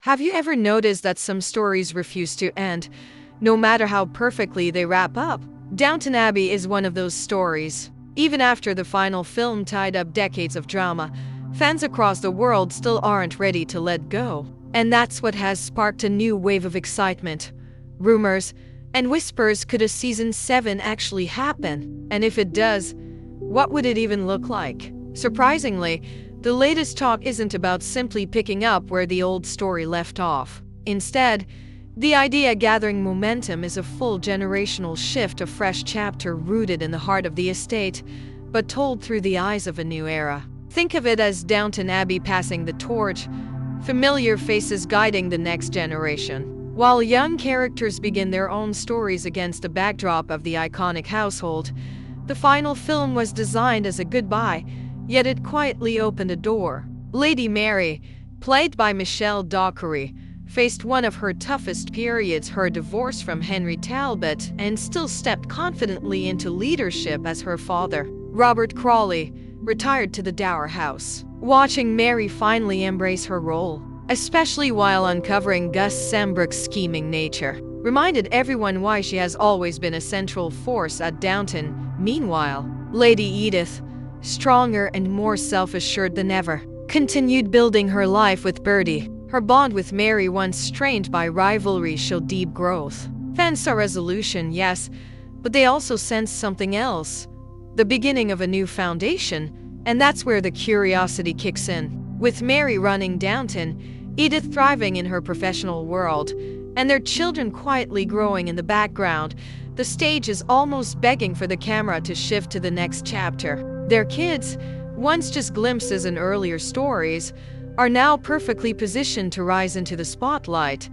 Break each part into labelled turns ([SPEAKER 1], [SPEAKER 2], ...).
[SPEAKER 1] Have you ever noticed that some stories refuse to end, no matter how perfectly they wrap up? Downton Abbey is one of those stories. Even after the final film tied up decades of drama, fans across the world still aren't ready to let go. And that's what has sparked a new wave of excitement. Rumors and whispers, could a season 7 actually happen? And if it does, what would it even look like? Surprisingly, the latest talk isn't about simply picking up where the old story left off. Instead, the idea gathering momentum is a full generational shift, a fresh chapter rooted in the heart of the estate, but told through the eyes of a new era. Think of it as Downton Abbey passing the torch, familiar faces guiding the next generation. While young characters begin their own stories against the backdrop of the iconic household, the final film was designed as a goodbye, yet it quietly opened a door. Lady Mary, played by Michelle Dockery, faced one of her toughest periods, her divorce from Henry Talbot, and still stepped confidently into leadership as her father, Robert Crawley, retired to the dower house. Watching Mary finally embrace her role, especially while uncovering Gus Sembrook's scheming nature, reminded everyone why she has always been a central force at Downton. Meanwhile, Lady Edith, stronger and more self-assured than ever, continued building her life with Bertie. Her bond with Mary, once strained by rivalry, showed deep growth. Fans saw resolution, yes, but they also sensed something else. The beginning of a new foundation, and that's where the curiosity kicks in. With Mary running Downton, Edith thriving in her professional world, and their children quietly growing in the background, the stage is almost begging for the camera to shift to the next chapter. Their kids, once just glimpses in earlier stories, are now perfectly positioned to rise into the spotlight.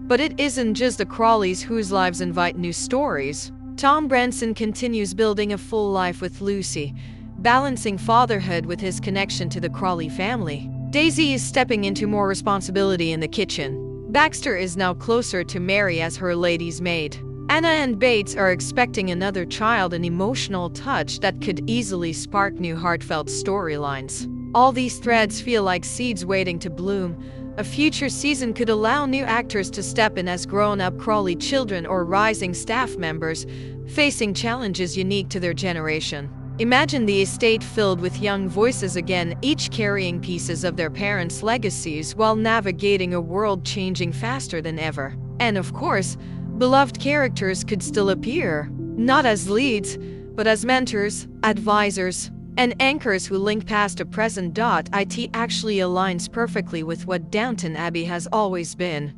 [SPEAKER 1] But it isn't just the Crawleys whose lives invite new stories. Tom Branson continues building a full life with Lucy, balancing fatherhood with his connection to the Crawley family. Daisy is stepping into more responsibility in the kitchen. Baxter is now closer to Mary as her lady's maid. Anna and Bates are expecting another child, an emotional touch that could easily spark new heartfelt storylines. All these threads feel like seeds waiting to bloom. A future season could allow new actors to step in as grown-up Crawley children or rising staff members, facing challenges unique to their generation. Imagine the estate filled with young voices again, each carrying pieces of their parents' legacies while navigating a world changing faster than ever. And of course, beloved characters could still appear, not as leads, but as mentors, advisors, and anchors who link past to present. It actually aligns perfectly with what Downton Abbey has always been: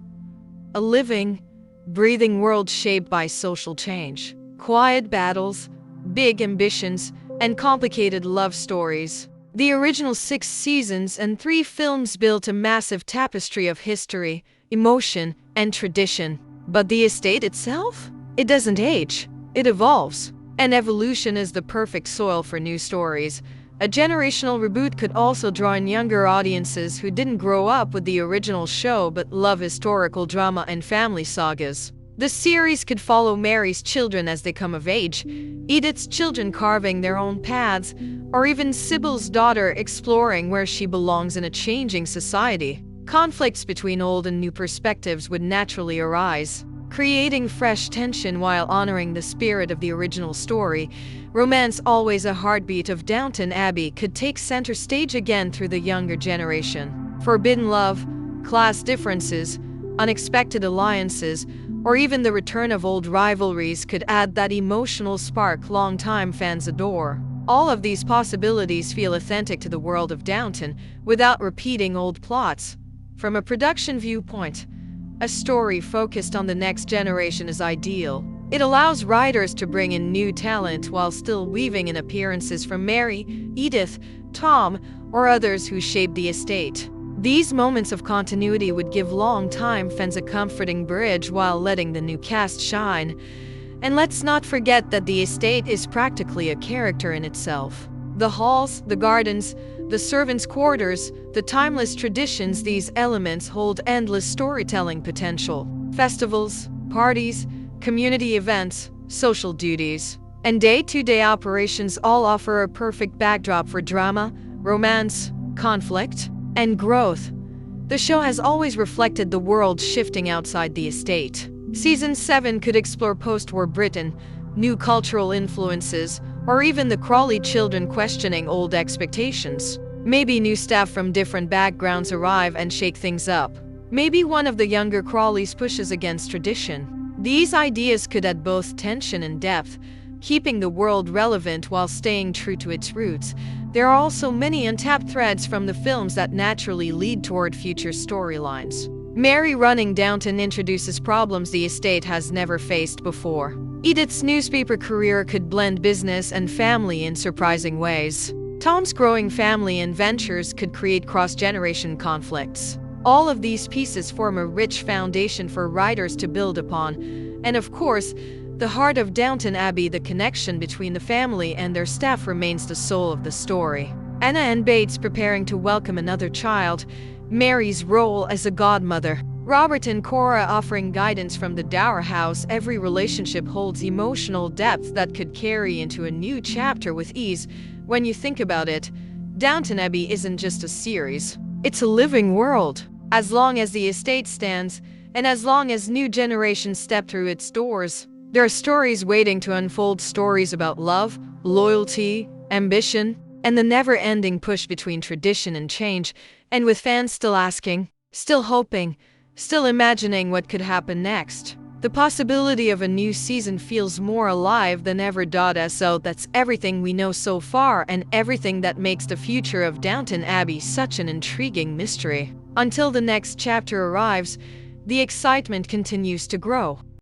[SPEAKER 1] a living, breathing world shaped by social change, quiet battles, big ambitions, and complicated love stories. The original 6 seasons and 3 films built a massive tapestry of history, emotion, and tradition. But the estate itself? It doesn't age. It evolves. And evolution is the perfect soil for new stories. A generational reboot could also draw in younger audiences who didn't grow up with the original show but love historical drama and family sagas. The series could follow Mary's children as they come of age, Edith's children carving their own paths, or even Sybil's daughter exploring where she belongs in a changing society. Conflicts between old and new perspectives would naturally arise, creating fresh tension while honoring the spirit of the original story. Romance, always a heartbeat of Downton Abbey, could take center stage again through the younger generation. Forbidden love, class differences, unexpected alliances, or even the return of old rivalries could add that emotional spark longtime fans adore. All of these possibilities feel authentic to the world of Downton, without repeating old plots. From a production viewpoint, a story focused on the next generation is ideal. It allows writers to bring in new talent while still weaving in appearances from Mary, Edith, Tom, or others who shaped the estate. These moments of continuity would give long-time fans a comforting bridge while letting the new cast shine. And let's not forget that the estate is practically a character in itself. The halls, the gardens, the servants' quarters, the timeless traditions, these elements hold endless storytelling potential. Festivals, parties, community events, social duties, and day-to-day operations all offer a perfect backdrop for drama, romance, conflict, and growth. The show has always reflected the world shifting outside the estate. Season 7 could explore post-war Britain, new cultural influences, or even the Crawley children questioning old expectations. Maybe new staff from different backgrounds arrive and shake things up. Maybe one of the younger Crawleys pushes against tradition. These ideas could add both tension and depth, keeping the world relevant while staying true to its roots. There are also many untapped threads from the films that naturally lead toward future storylines. Mary running Downton introduces problems the estate has never faced before. Edith's newspaper career could blend business and family in surprising ways. Tom's growing family and ventures could create cross-generation conflicts. All of these pieces form a rich foundation for writers to build upon. And of course, the heart of Downton Abbey, the connection between the family and their staff, remains the soul of the story. Anna and Bates preparing to welcome another child, Mary's role as a godmother, Robert and Cora offering guidance from the dower house. Every relationship holds emotional depth that could carry into a new chapter with ease. When you think about it, Downton Abbey isn't just a series, it's a living world. As long as the estate stands, and as long as new generations step through its doors, there are stories waiting to unfold, stories about love, loyalty, ambition, and the never-ending push between tradition and change, and with fans still asking, still hoping, still imagining what could happen next. The possibility of a new season feels more alive than ever. So that's everything we know so far, and everything that makes the future of Downton Abbey such an intriguing mystery. Until the next chapter arrives, the excitement continues to grow.